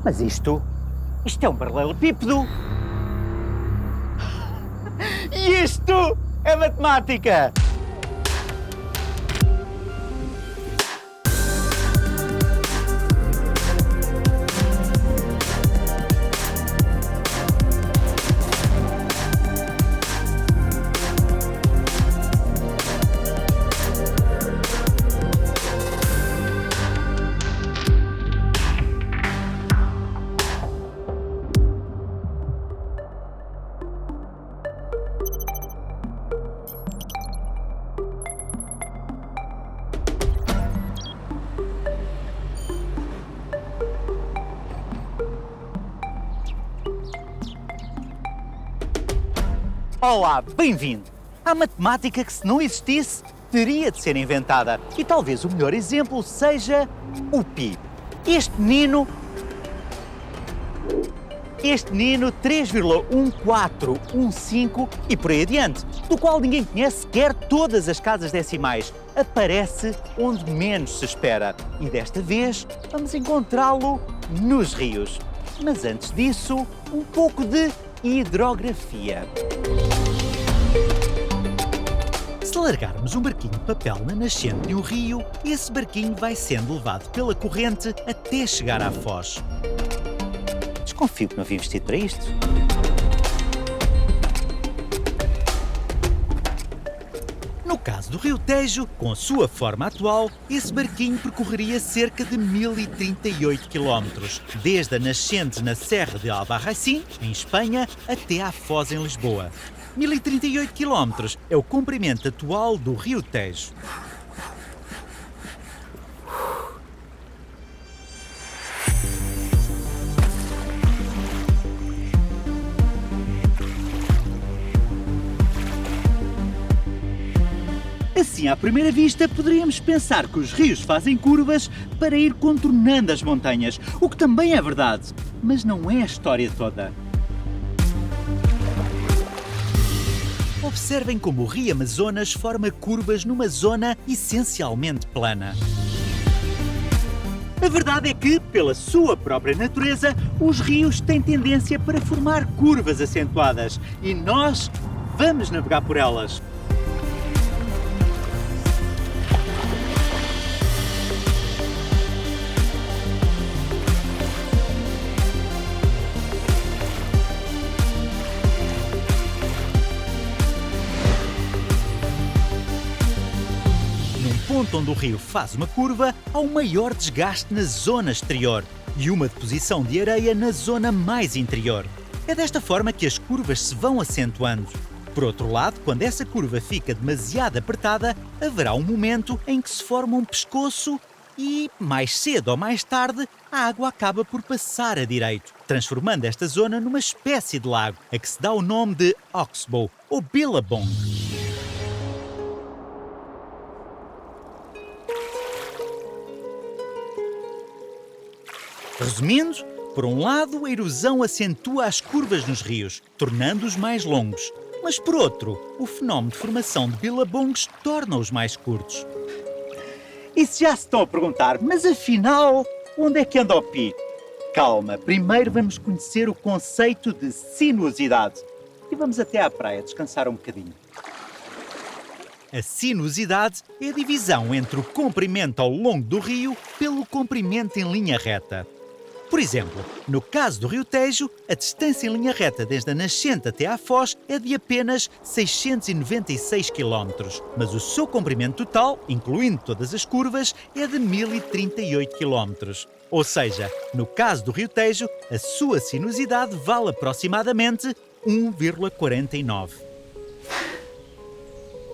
Mas isto é um paralelepípedo. E isto é matemática. Olá, bem-vindo! Há matemática que, se não existisse, teria de ser inventada. E talvez o melhor exemplo seja o pi. Este menino 3,1415 e por aí adiante, do qual ninguém conhece sequer todas as casas decimais, aparece onde menos se espera. E desta vez vamos encontrá-lo nos rios. Mas antes disso, um pouco de hidrografia. Se largarmos um barquinho de papel na nascente de um rio, esse barquinho vai sendo levado pela corrente até chegar à foz. Desconfio que não vim vestido para isto. No caso do Rio Tejo, com a sua forma atual, esse barquinho percorreria cerca de 1038 km, desde a nascente na Serra de Albarracín, em Espanha, até à foz em Lisboa. 1038 km é o comprimento atual do Rio Tejo. Assim, à primeira vista, poderíamos pensar que os rios fazem curvas para ir contornando as montanhas, o que também é verdade, mas não é a história toda. Observem como o Rio Amazonas forma curvas numa zona essencialmente plana. A verdade é que, pela sua própria natureza, os rios têm tendência para formar curvas acentuadas e nós vamos navegar por elas. Ponto onde o rio faz uma curva, há um maior desgaste na zona exterior e uma deposição de areia na zona mais interior. É desta forma que as curvas se vão acentuando. Por outro lado, quando essa curva fica demasiado apertada, haverá um momento em que se forma um pescoço e, mais cedo ou mais tarde, a água acaba por passar a direito, transformando esta zona numa espécie de lago, a que se dá o nome de Oxbow ou Billabong. Resumindo, por um lado, a erosão acentua as curvas nos rios, tornando-os mais longos. Mas por outro, o fenómeno de formação de billabongs torna-os mais curtos. E se já se estão a perguntar, mas afinal, onde é que anda o pi? Calma, primeiro vamos conhecer o conceito de sinuosidade. E vamos até à praia descansar um bocadinho. A sinuosidade é a divisão entre o comprimento ao longo do rio pelo comprimento em linha reta. Por exemplo, no caso do Rio Tejo, a distância em linha reta desde a nascente até à foz é de apenas 696 km, mas o seu comprimento total, incluindo todas as curvas, é de 1038 km. Ou seja, no caso do Rio Tejo, a sua sinuosidade vale aproximadamente 1,49.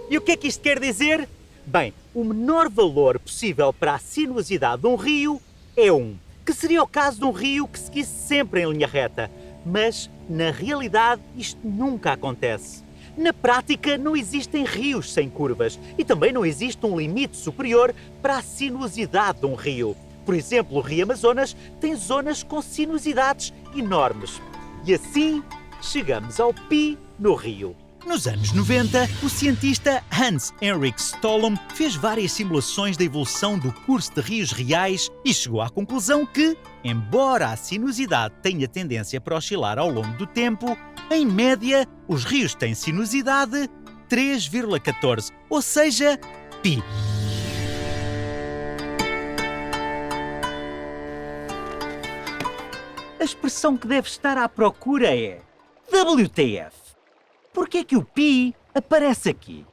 E o que é que isto quer dizer? Bem, o menor valor possível para a sinuosidade de um rio é 1. Que seria o caso de um rio que seguisse sempre em linha reta. Mas, na realidade, isto nunca acontece. Na prática, não existem rios sem curvas e também não existe um limite superior para a sinuosidade de um rio. Por exemplo, o Rio Amazonas tem zonas com sinuosidades enormes. E assim, chegamos ao pi no rio. Nos anos 90, o cientista Hans Henrik Stolum fez várias simulações da evolução do curso de rios reais e chegou à conclusão que, embora a sinuosidade tenha tendência para oscilar ao longo do tempo, em média, os rios têm sinuosidade 3,14, ou seja, π. A expressão que deve estar à procura é WTF. Por que é que o π aparece aqui?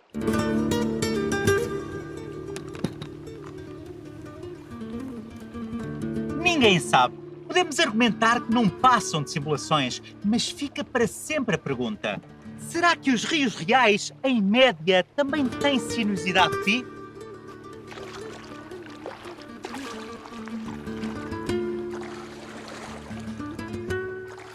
Ninguém sabe. Podemos argumentar que não passam de simulações, mas fica para sempre a pergunta: será que os rios reais, em média, também têm sinuosidade π?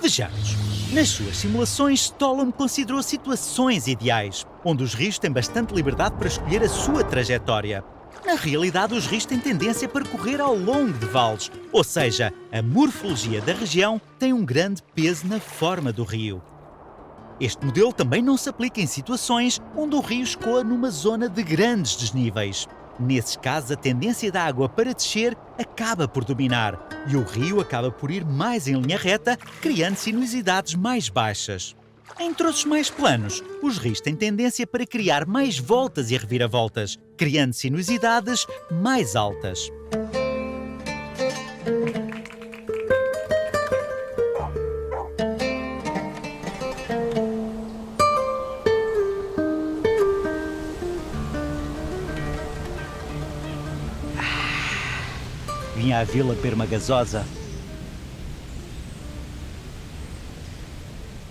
Vejamos. Nas suas simulações, Stolum considerou situações ideais, onde os rios têm bastante liberdade para escolher a sua trajetória. Na realidade, os rios têm tendência para correr ao longo de vales, ou seja, a morfologia da região tem um grande peso na forma do rio. Este modelo também não se aplica em situações onde o rio escoa numa zona de grandes desníveis. Nesses casos, a tendência da água para descer acaba por dominar e o rio acaba por ir mais em linha reta, criando sinuosidades mais baixas. Em troços mais planos, os rios têm tendência para criar mais voltas e reviravoltas, criando sinuosidades mais altas. Vinha à vila beber uma gasosa.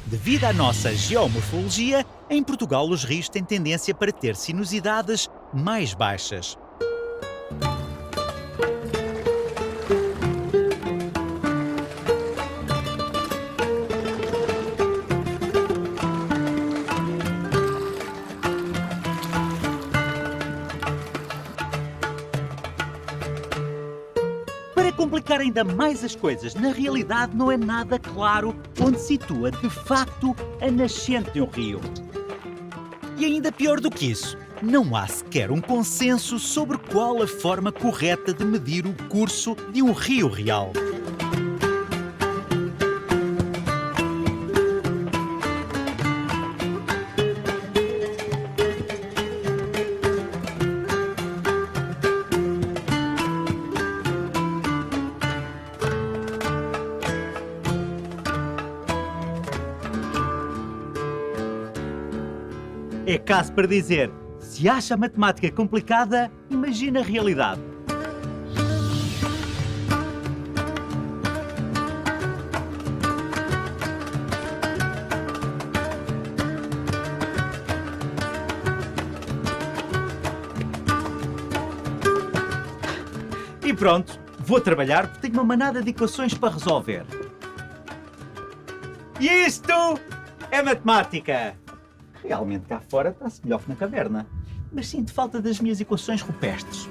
Devido à nossa geomorfologia, em Portugal os rios têm tendência para ter sinuosidades mais baixas. Para complicar ainda mais as coisas, na realidade não é nada claro onde situa de facto a nascente de um rio. E ainda pior do que isso, não há sequer um consenso sobre qual a forma correta de medir o curso de um rio real. É caso para dizer, se acha a matemática complicada, imagina a realidade. E pronto, vou trabalhar porque tenho uma manada de equações para resolver. E isto é matemática! Realmente cá fora está-se melhor que na caverna, mas sinto falta das minhas equações rupestres.